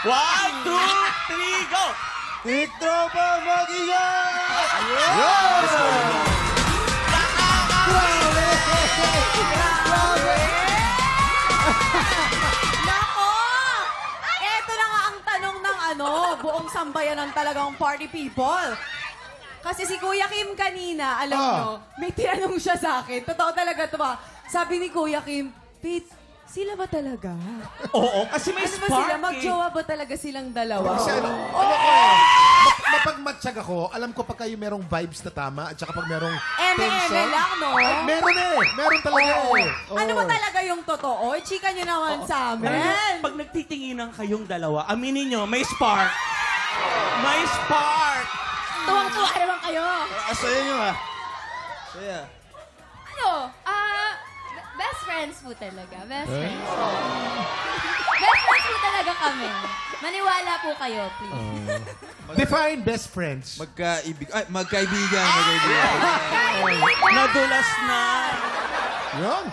1, 2, 3, go! Tiktropa mag-ingat! Nako! Eto na nga ang tanong ng buong sambayan ng talagang party people. Kasi si Kuya Kim kanina, alam nyo, may tinanong siya sa akin. Totoo talaga ito ba? Sabi ni Kuya Kim, Faith, sila ba talaga? Oo, kasi may Ano ba spark sila? eh. Magjowa ba talaga silang dalawa? Kasi ano ko, mapagmatsyag ako, alam ko pag kayo merong vibes na tama at saka pag merong Eme-eme lang, no? Ay, meron eh. Meron talaga Oo. eh. Oo. Ano ba talaga yung totoo? Chika nyo naman sa amin. Pag nagtitinginan kayong dalawa, aminin nyo, may spark. May spark. Tuwang-tuwa naman kayo. Asaya nyo ah. Saya. Ano? Best friends po talaga. Best friends. Best friends po talaga kami. Maniwala po kayo, please. Define best friends. Magkaibigan. Nadulas na. Yun.